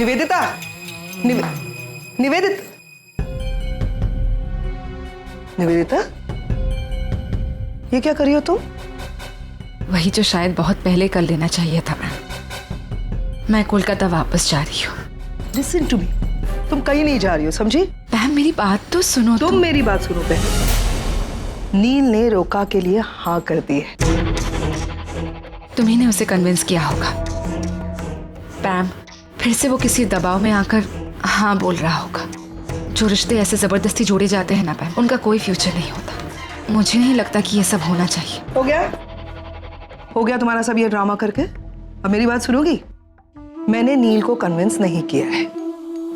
निवेदिता, निवेदिता, निवेदिता, ये क्या कर रही हो तुम? वही जो शायद बहुत पहले कर लेना चाहिए था। मैं कोलकाता वापस जा रही हूँ। लिसन टू मी, तुम कहीं नहीं जा रही हो, समझी? मैम मेरी बात तो सुनो। तुम मेरी बात सुनो पहले। नील ने रोका के लिए हाँ कर दी है। तुम्ही ने उसे कन्विंस किया होगा। पैम, फिर से वो किसी दबाव में आकर हाँ बोल रहा होगा। जो रिश्ते ऐसे जबरदस्ती जोड़े जाते हैं ना पैम, उनका कोई फ्यूचर नहीं होता। मुझे नहीं लगता कि ये सब होना चाहिए। हो गया तुम्हारा सब ये ड्रामा करके। अब मेरी बात सुनोगी? मैंने नील को कन्विंस नहीं किया है।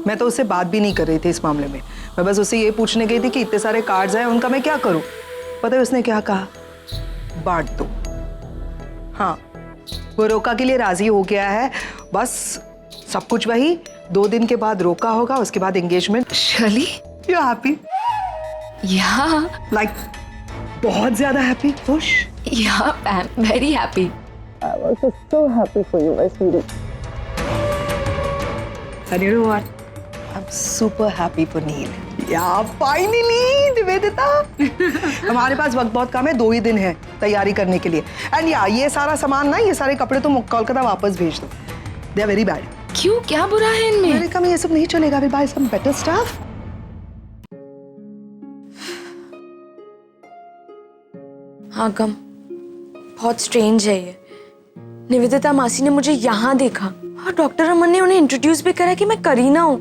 मैं तो उससे बात भी नहीं कर रही थी इस मामले में। मैं बस उससे ये पूछने गई थी कि इतने सारे कार्ड्स हैं, उनका मैं क्या करूं। पता है उसने क्या कहा? बांट दो। हाँ, वो रोका के लिए राजी हो गया है। बस सब कुछ वही 2 दिन के बाद रोका होगा, उसके बाद एंगेजमेंट। Shirley, you happy? या लाइक बहुत ज्यादा हैप्पी? खुश? या Pam, very happy. I was so happy for you, my sweetie. And you know what? I'm super happy for Neil. Yeah, finally, Nivedita. हमारे पास वक्त बहुत कम है, 2 ही दिन है तैयारी करने के लिए। एंड या ये सारा सामान ना, ये सारे कपड़े तुम कोलकाता वापस भेज दो। They are very bad. क्यों, क्या बुरा है इनमें? मैंने कहा ये सब नहीं चलेगा। We buy some better stuff. हाँ गम, बहुत स्ट्रेंज है ये। निवेदिता मासी ने मुझे यहाँ देखा और डॉक्टर अमन ने उन्हें इंट्रोड्यूस भी करा कि मैं करीना हूँ।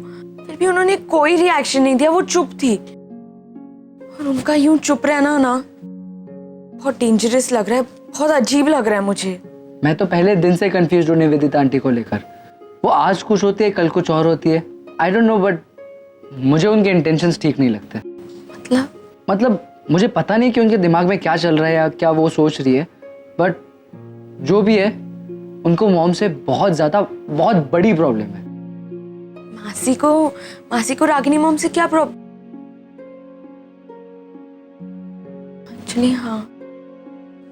फिर भी उन्होंने कोई रिएक्शन नहीं दिया, वो चुप थी। और उनका यूं चुप रहना ना बहुत डेंजरस लग रहा है, बहुत अजीब लग रहा है मुझे। मैं तो पहले दिन से कंफ्यूज हूँ निवेदिता आंटी को लेकर। वो आज कुछ होती है, कल कुछ और होती है। आई डोंट नो, बट मुझे उनके इंटेंशंस ठीक नहीं लगते। मतलब मुझे पता नहीं कि उनके दिमाग में क्या चल रहा है या क्या वो सोच रही है, बट जो भी है उनको मॉम से बहुत बड़ी प्रॉब्लम है। मासी को रागिनी मॉम से क्या प्रॉब्लम? एक्चुअली हाँ,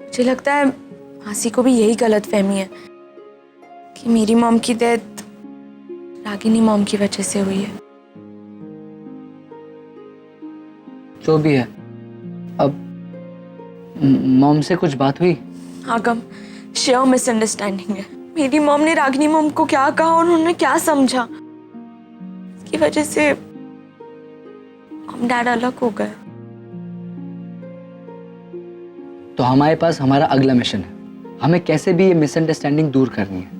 मुझे लगता है मासी को भी यही गलत फहमी है कि मेरी मॉम की डेथ रागिनी मॉम की वजह से हुई है। जो भी है, अब मॉम से कुछ बात हुई? हाँ गम, शेयर मिसअंडरस्टैंडिंग है। मेरी मॉम ने रागिनी मॉम को क्या कहा और उन्होंने क्या समझा, इसकी वजह से हम डैड अलग हो गए। तो हमारे पास हमारा अगला मिशन है। हमें कैसे भी ये मिसअंडरस्टैंडिंग दूर करनी है।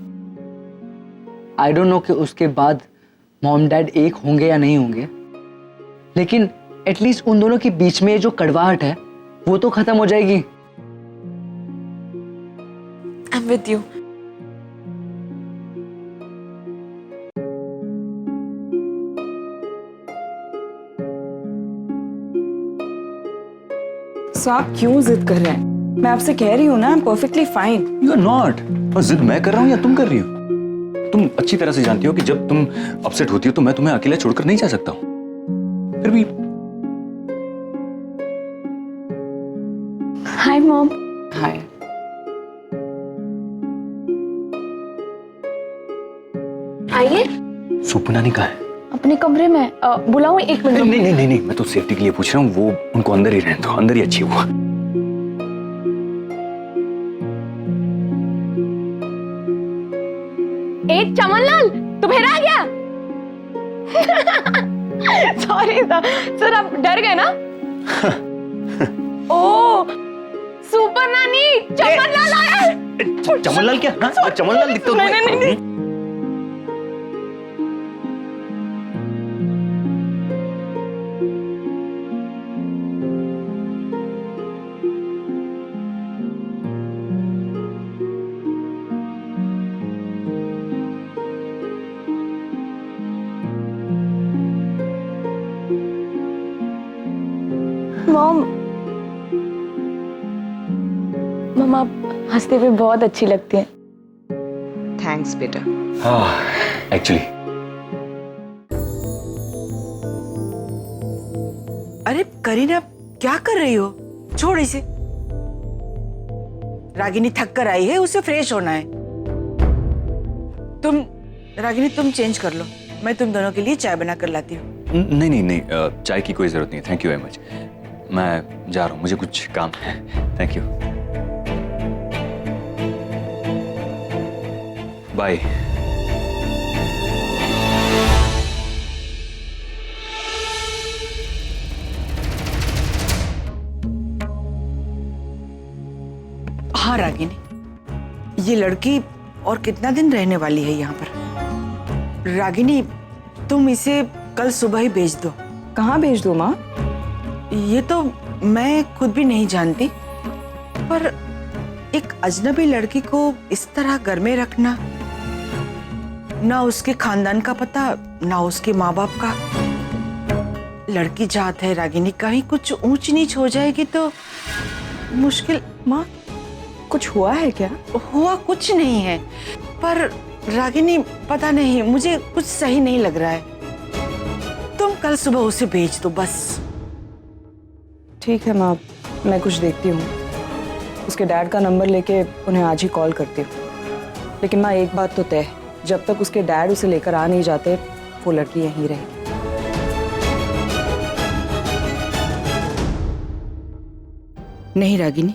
आई डोंट नो कि उसके बाद मॉम डैड एक होंगे या नहीं होंगे, लेकिन एटलीस्ट उन दोनों के बीच में जो कड़वाहट है वो तो खत्म हो जाएगी। I'm with you. सो आप क्यों जिद कर रहे हैं? मैं आपसे कह रही हूँ ना, I am perfectly fine. You are not. और जिद मैं कर रहा हूँ या तुम कर रही हो? तुम अच्छी तरह से जानती हो कि जब तुम अपसेट होती हो तो मैं तुम्हें अकेला छोड़कर नहीं जा सकता हूँ। फिर भी हाय मॉम। हाय। आइए। सुपनानी कहाँ है? अपने कमरे में। बुलाऊं? 1 मिनट। नहीं, मैं तो सेफ्टी के लिए पूछ रहा हूँ। वो उनको अंदर ही रहने दो, अंदर ही अच्छी हुआ। एक चमनलाल, तू फिर आ गया? सॉरी सर, आप डर गए ना? ओ, सुपर नानी, चमनलाल आया है। चमनलाल क्या? हाँ, चमनलाल दिखता हूँ। नहीं। मॉम, आप हंसते हुए बहुत अच्छी लगती हैं। थैंक्स बेटा। हाँ, एक्चुअली। अरे करीना, क्या कर रही हो? छोड़ इसे। रागिनी थक कर आई है, उसे फ्रेश होना है। रागिनी तुम चेंज कर लो। मैं तुम दोनों के लिए चाय बना कर लाती हूँ। नहीं नहीं नहीं, चाय की कोई जरूरत नहीं है, थैंक यू वेरी मच। मैं जा रहा हूँ, मुझे कुछ काम है। Thank you, bye. हाँ रागिनी, ये लड़की और कितना दिन रहने वाली है यहाँ पर? रागिनी, तुम इसे कल सुबह ही भेज दो। कहाँ भेज दूँ माँ? ये तो मैं खुद भी नहीं जानती, पर एक अजनबी लड़की को इस तरह घर में रखना, ना उसके खानदान का पता, ना उसके माँ बाप का। लड़की जात है रागिनी, कहीं कुछ ऊंच नीच हो जाएगी तो मुश्किल। माँ कुछ हुआ है क्या? हुआ कुछ नहीं है, पर रागिनी पता नहीं, मुझे कुछ सही नहीं लग रहा है। तुम कल सुबह उसे भेज दो बस। ठीक है माँ, मैं कुछ देखती हूँ। उसके डैड का नंबर लेके उन्हें आज ही कॉल करती हूँ। लेकिन माँ एक बात तो तय है, जब तक उसके डैड उसे लेकर आ नहीं जाते वो लड़की यहीं रहेगी। नहीं रागिनी,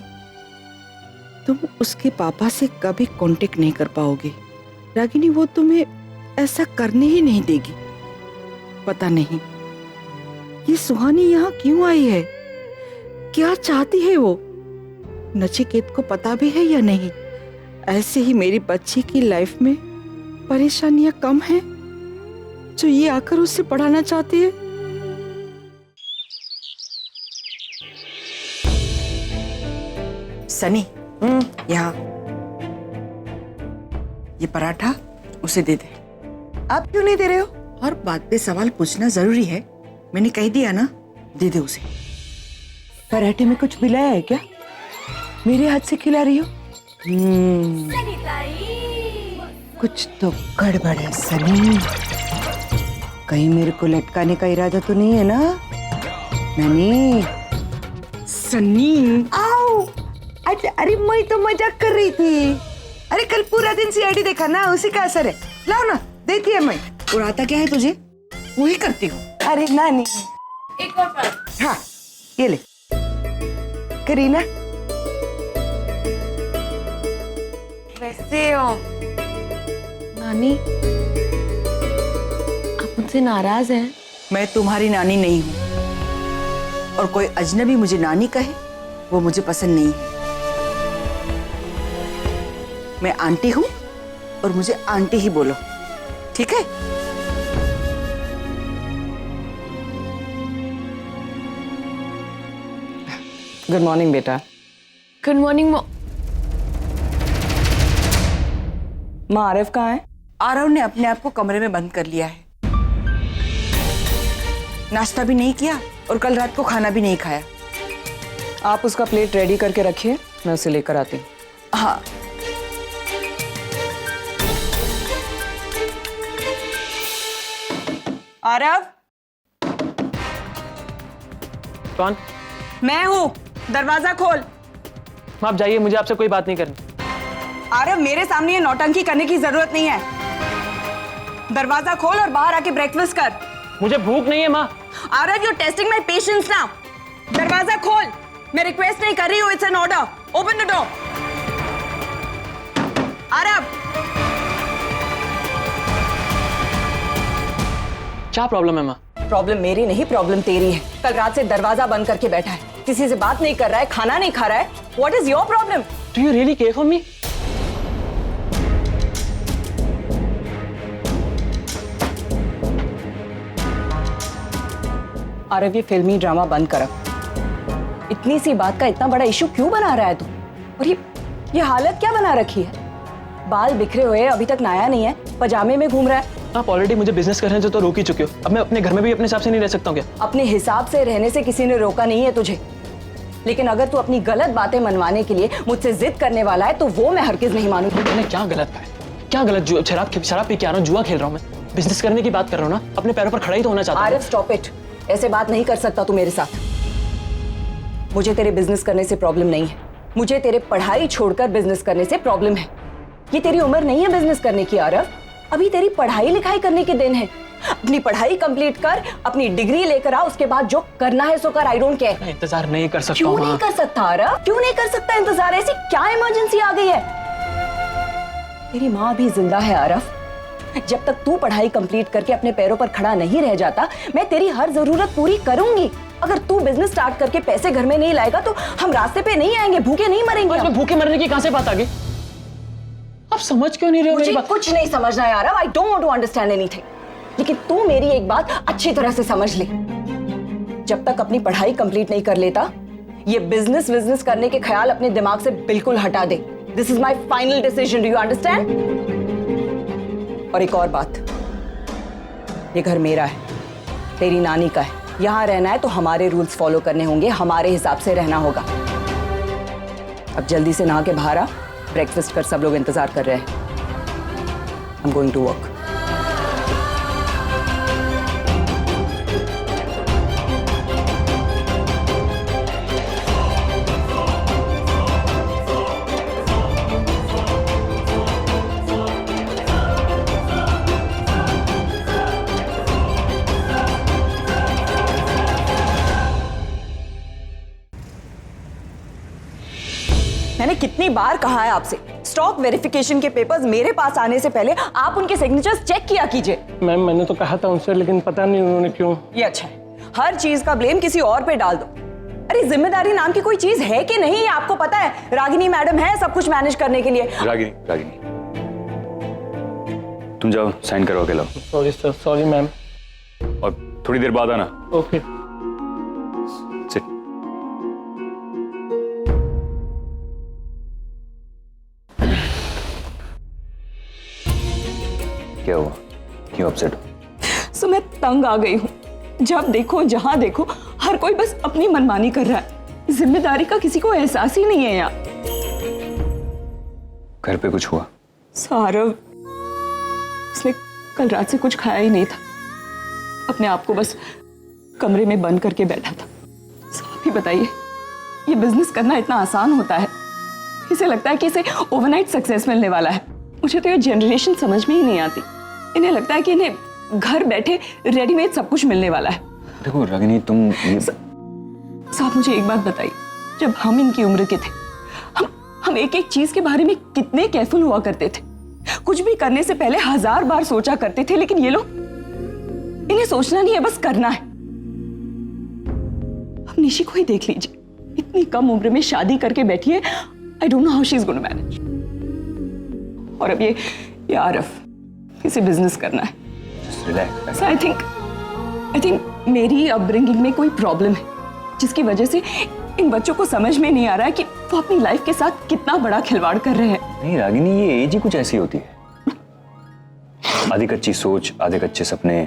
तुम उसके पापा से कभी कांटेक्ट नहीं कर पाओगे। रागिनी, वो तुम्हें ऐसा करने ही नहीं देगी। पता नहीं ये सुहानी यहाँ क्यों आई है, क्या चाहती है वो? नचिकेत को पता भी है या नहीं? ऐसे ही मेरी बच्ची की लाइफ में परेशानियां कम हैं जो ये आकर उससे पढ़ाना चाहती है। सनी, यहाँ ये पराठा उसे दे दे। आप क्यों नहीं दे रहे हो? और बात पे सवाल पूछना जरूरी है, मैंने कह दिया ना, दे दे उसे। पराठे में कुछ मिलाया है क्या? मेरे हाथ से खिला रही हो? कुछ तो गड़बड़ है सनी, कहीं मेरे को लटकाने का इरादा तो नहीं है ना? नहीं सनी। आओ, अरे मैं तो मजाक कर रही थी। अरे कल पूरा दिन सीआईडी देखा ना, उसी का असर है। लाओ ना, देती है मैं। और आता क्या है तुझे? वही करती हूँ। अरे नानी, एक और बात। हाँ ये ले करीना। वैसे नानी, आप मुझसे नाराज हैं? मैं तुम्हारी नानी नहीं हूँ, और कोई अजनबी मुझे नानी कहे वो मुझे पसंद नहीं है। मैं आंटी हूँ और मुझे आंटी ही बोलो, ठीक है? गुड मॉर्निंग बेटा। Good morning. माँ आरिफ कहाँ है? आरव ने अपने आप को कमरे में बंद कर लिया है। नाश्ता भी नहीं किया और कल रात को खाना भी नहीं खाया। आप उसका प्लेट रेडी करके रखिए, मैं उसे लेकर आती हूँ। हाँ आरव, कौन? मैं हूँ, दरवाजा खोल। आप जाइए, मुझे आपसे कोई बात नहीं करनी। आरव, मेरे सामने ये नौटंकी करने की जरूरत नहीं है। दरवाजा खोल और बाहर आके ब्रेकफास्ट कर। मुझे भूख नहीं है माँ। Aarav, you testing my patience now. दरवाजा खोल, मैं रिक्वेस्ट नहीं कर रही हूँ, it's an order. Open the door. Aarav, क्या प्रॉब्लम है माँ? प्रॉब्लम मेरी नहीं, प्रॉब्लम तेरी है। कल रात से दरवाजा बंद करके बैठा है, किसी से बात नहीं कर रहा है, खाना नहीं खा रहा है। What is your problem? Do you really care for me? Aarav, ये फिल्मी ड्रामा बंद कर। इतनी सी बात का इतना बड़ा इशू क्यों बना रहा है तू? और ये हालत क्या बना रखी है? बाल बिखरे हुए, अभी तक नया नहीं है, पजामे में घूम रहा है। आप ऑलरेडी मुझे बिजनेस करने से तो रोक ही चुके हो। अब मैं अपने घर में भी अपने हिसाब से नहीं रह सकता हूँ क्या? अपने हिसाब से रहने से किसी ने रोका नहीं है तुझे, लेकिन अगर तू अपनी गलत बातें मनवाने के लिए मुझसे जिद करने वाला है तो वो मैं हरगिज नहीं मानूंगी। मैंने क्या गलत कहा है? क्या गलत? शराब पी के आ रहा हूँ, जुआ खेल रहा हूँ मैं? बिजनेस करने की बात कर रहा हूँ ना, अपने पैरों पर खड़ा ही तो होना चाहता हूँ। Arif, stop it. ऐसे बात नहीं कर सकता तू मेरे साथ। मुझे तेरे बिजनेस करने से प्रॉब्लम नहीं है, मुझे तेरे पढ़ाई छोड़कर बिजनेस करने से प्रॉब्लम है। ये तेरी उम्र नहीं है बिजनेस करने की आरव, अभी तेरी पढ़ाई लिखाई करने के दिन है। अपनी पढ़ाई कंप्लीट कर, अपनी डिग्री लेकर आ, उसके बाद जो करना है सो कर। I don't care. मैं इंतजार नहीं कर सकता क्यों हूँ, नहीं हाँ। कर सकता आरव? क्यों नहीं कर सकता इंतजार? ऐसी क्या इमरजेंसी आ गई है? तेरी माँ भी जिंदा है आरव। जब तक तू पढ़ाई कंप्लीट करके अपने पैरों पर खड़ा नहीं रह जाता, मैं तेरी हर जरूरत पूरी करूंगी। अगर तू बिजनेस स्टार्ट करके पैसे घर में नहीं लाएगा तो हम रास्ते पे नहीं आएंगे, भूखे नहीं मरेंगे। इसमें भूखे मरने की कहां से बात आ गई? आप समझ क्यों नहीं रहे हो मेरी मुझे बात? कुछ नहीं समझना है Aarav. I don't want to understand anything. लेकिन तू मेरी एक बात अच्छी तरह से समझ ले। जब तक अपनी पढ़ाई कंप्लीट नहीं कर लेता, ये बिजनेस करने के ख्याल अपने दिमाग से बिल्कुल हटा दे। This is my final decision. Do you understand? और एक और बात, ये घर मेरा है, तेरी नानी का है। यहां रहना है तो हमारे रूल्स फॉलो करने होंगे, हमारे हिसाब से रहना होगा। अब जल्दी से नहा के बाहर आ, ब्रेकफास्ट कर, सब लोग इंतजार कर रहे हैं। I am going to work. मैंने कितनी बार कहा है आपसे, स्टॉक वेरिफिकेशन के पेपर्स मेरे पास आने से पहले आप उनके सिग्नेचर्स चेक किया कीजिए। मैम मैंने तो कहा था उनसे, लेकिन पता नहीं उन्होंने क्यों। ये अच्छा है, हर चीज का ब्लेम किसी और पे डाल दो। अरे जिम्मेदारी नाम की कोई चीज है कि नहीं, आपको पता है रागिनी मैडम है सब कुछ मैनेज करने के लिए। रागिनी, रागिनी, तुम जाओ साइन करवा के लाओ। Sorry sir, sorry ma'am. और थोड़ी देर बाद आना। ओके। सिट। क्या हुआ? क्यों अपसेट हो? सो मैं तंग आ गई हूँ। जब देखो जहां देखो हर कोई बस अपनी मनमानी कर रहा है। जिम्मेदारी का किसी को एहसास ही नहीं है यार। घर पे कुछ हुआ? सौरव, उसने कल रात से कुछ खाया ही नहीं था, अपने आप को बस कमरे में बंद करके बैठा था। आप ही बताइए, ये बिजनेस करना इतना आसान होता है? इसे लगता है कि इसे ओवरनाइट सक्सेस मिलने वाला है। मुझे तो ये जनरेशन समझ में ही नहीं आती। इन्हें लगता है कि इन्हें घर बैठे रेडीमेड सब कुछ मिलने वाला है। देखो रागिनी, तुम ये... साहब मुझे एक बात बताइए, जब हम इनकी उम्र के थे, हम एक एक चीज के बारे में कितने केयरफुल हुआ करते थे। कुछ भी करने से पहले 1000 बार सोचा करते थे, लेकिन ये लोग, इन्हें सोचना नहीं है, बस करना है। अब निशी को ही देख लीजिए, इतनी कम उम्र में शादी करके बैठी है। I don't know how she is going to manage. और अब ये आरफ, इसे बिजनेस करना है। रिलैक्स। आई थिंक मेरी अपब्रिंगिंग में कोई प्रॉब्लम है, जिसकी वजह से इन बच्चों को समझ में नहीं आ रहा है कि वो अपनी लाइफ के साथ कितना बड़ा खिलवाड़ कर रहे हैं। नहीं रागिनी, ये एज ही कुछ ऐसी होती है। आधी कच्ची सोच, आधे कच्चे सपने,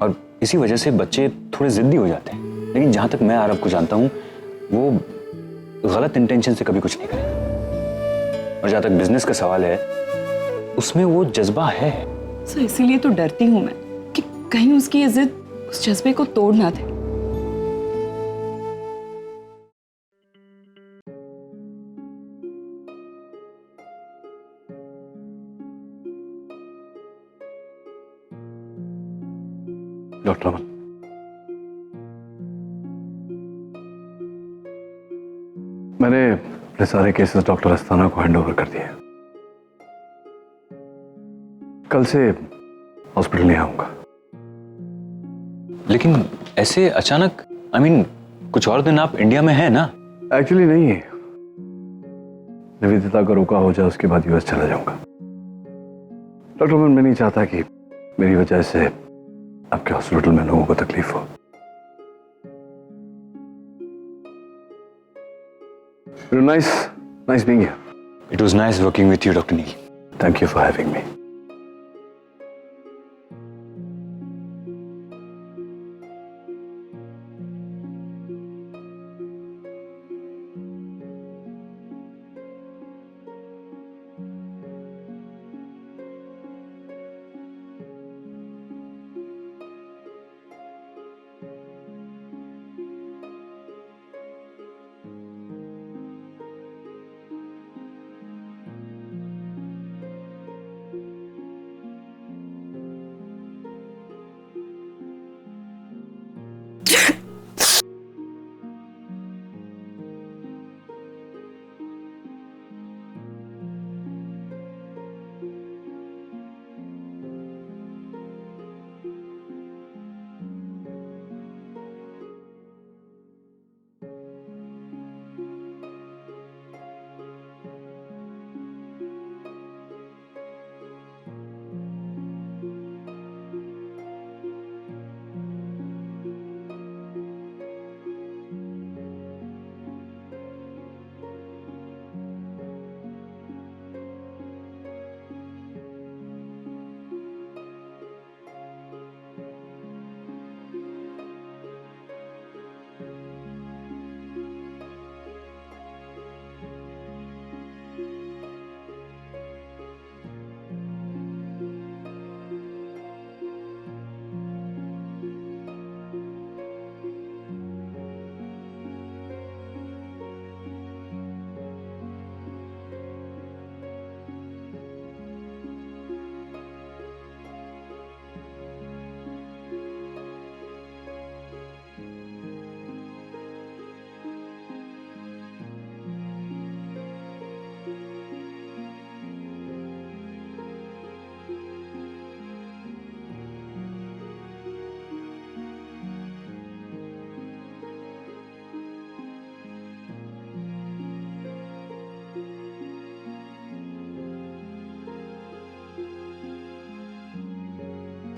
और इसी वजह से बच्चे थोड़े जिद्दी हो जाते हैं। लेकिन जहां तक मैं आरव को जानता हूँ, वो गलत इंटेंशन से कभी कुछ नहीं करेगा। और जहां तक बिजनेस का सवाल है, उसमें वो जज्बा है। सो इसीलिए तो डरती हूँ मैं कि कहीं उसकी ये जिद उस जज्बे को तोड़ ना दे। डॉक्टर अमन, मैंने अपने सारे केसेस डॉक्टर अस्थाना को हैंडओवर कर दिए। कल से हॉस्पिटल नहीं आऊंगा। लेकिन ऐसे अचानक, कुछ और दिन आप इंडिया में हैं ना? एक्चुअली नहीं है, निवेदिता का रोका हो जाए उसके बाद यूएस चला जाऊंगा। डॉक्टर अमन, मैं नहीं चाहता कि मेरी वजह से आपके हॉस्पिटल में लोगों को तकलीफ हो। Nice being here. It was nice working with you, Dr. Neil. Thank you for having me.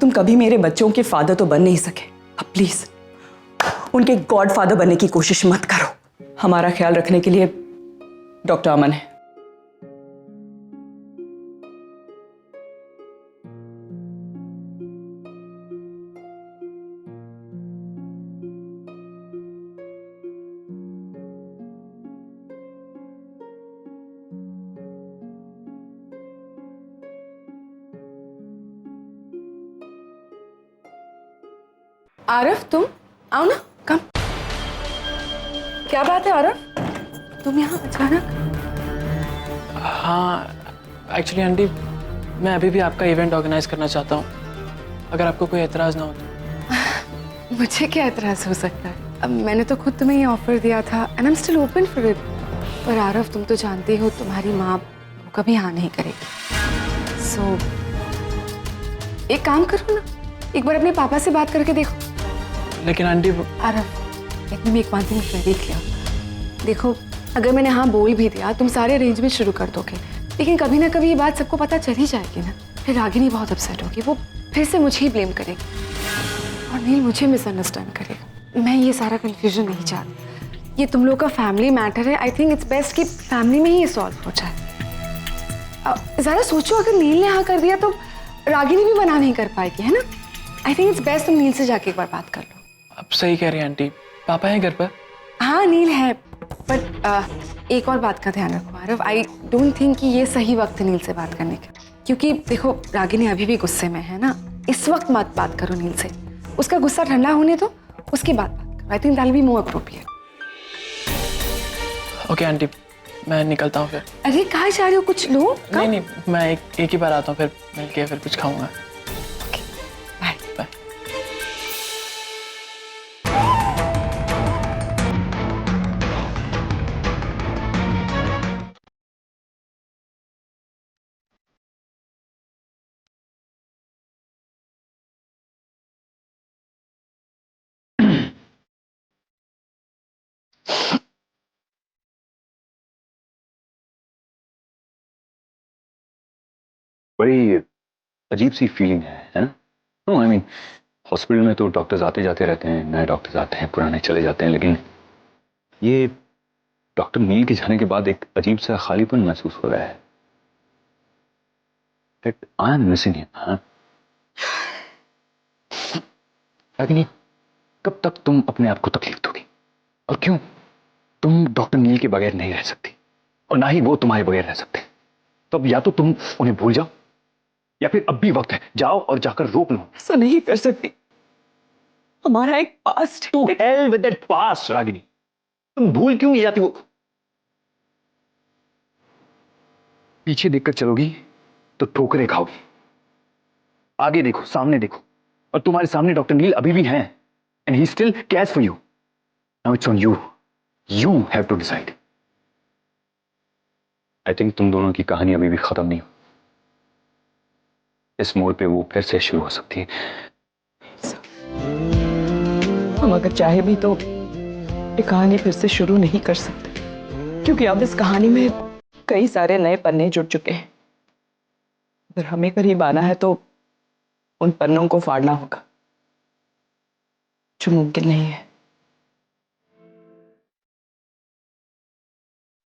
तुम कभी मेरे बच्चों के फादर तो बन नहीं सके, अब प्लीज उनके गॉड फादर बनने की कोशिश मत करो। हमारा ख्याल रखने के लिए डॉक्टर अमन है। आरव, तुम आओ ना, कम। क्या बात है आरव, तुम यहाँ अचानक? हाँ एक्चुअली आंटी, मैं अभी भी आपका इवेंट ऑर्गेनाइज करना चाहता हूँ, अगर आपको कोई एतराज़ ना हो तो। मुझे क्या एतराज हो सकता है? अब मैंने तो खुद तुम्हें ये ऑफर दिया था and I am still open for it. पर आरव, तुम तो जानती हो तुम्हारी माँ कभी हाँ नहीं करेगी। सो एक काम करो ना, एक बार अपने पापा से बात करके देखो। लेकिन aunty Aarav, let me make one thing very clear. देखो, अगर मैंने हाँ बोल भी दिया, तुम सारे अरेंजमेंट शुरू कर दोगे, लेकिन कभी ना कभी ये बात सबको पता चल ही जाएगी ना। फिर रागिनी बहुत अपसेट होगी, वो फिर से मुझे ही ब्लेम करेगी और नील मुझे मिसअंडरस्टैंड करेगा। मैं ये सारा कंफ्यूजन नहीं चाहती। ये तुम लोग का फैमिली मैटर है। आई थिंक इट्स बेस्ट कि फैमिली में ही ये सॉल्व हो जाए। ज़रा सोचो, अगर नील ने हाँ कर दिया तो रागिनी भी मना नहीं कर पाएगी, है ना? आई थिंक इट्स बेस्ट तुम नील से जाके एक बार बात कर लो। आप सही कह रही हैं आंटी, पापा हैं घर पर? हाँ नील है, बट एक और बात का ध्यान रखो आरव, आई डोंट थिंक कि ये सही वक्त है नील से बात करने का। क्योंकि देखो, रागिनी अभी भी गुस्से में है ना, इस वक्त मत बात करो नील से। उसका गुस्सा ठंडा होने दो, उसकी बात करो। I think that will be more appropriate. Okay aunty, मैं निकलता हूँ फिर। अरे कहाँ जा रहे हो? कुछ लो। नहीं नहीं, मैं एक ही बार आता हूँ, फिर मिलके फिर कुछ खाऊंगा। Bye bye. बड़ी अजीब सी फीलिंग है ना? नो आई मीन, हॉस्पिटल में तो डॉक्टर्स आते जाते रहते हैं, नए डॉक्टर्स आते हैं, पुराने चले जाते हैं, लेकिन ये डॉक्टर नील के जाने के बाद एक अजीब सा खालीपन महसूस हो रहा है। That I am missing him, हाँ? रागिनी, कब तक तुम अपने आप को तकलीफ दोगी? और क्यों? तुम डॉक्टर नील के बगैर नहीं रह सकती और ना ही वो तुम्हारे बगैर रह सकते। तो अब या तो तुम उन्हें भूल जाओ या फिर अब भी वक्त है, जाओ और जाकर रोक लो। ऐसा नहीं कर सकती, हमारा एक past. To hell with that past, Ragini. तुम भूल क्यों नहीं जाती? वो पीछे देखकर चलोगी तो ठोकरें खाओगी। आगे देखो, सामने देखो, और तुम्हारे सामने डॉक्टर नील अभी भी हैं, and he still cares for you. Now it's on you. You have to decide. I think तुम दोनों की कहानी अभी भी खत्म नहीं हुई। इस मोड़ पे वो फिर से शुरू हो सकती है। हम अगर चाहे भी तो ये कहानी फिर से शुरू नहीं कर सकते, क्योंकि अब इस कहानी में कई सारे नए पन्ने जुड़ चुके हैं। अगर हमें करीब आना है तो उन पन्नों को फाड़ना होगा, जो मुमकिन नहीं है।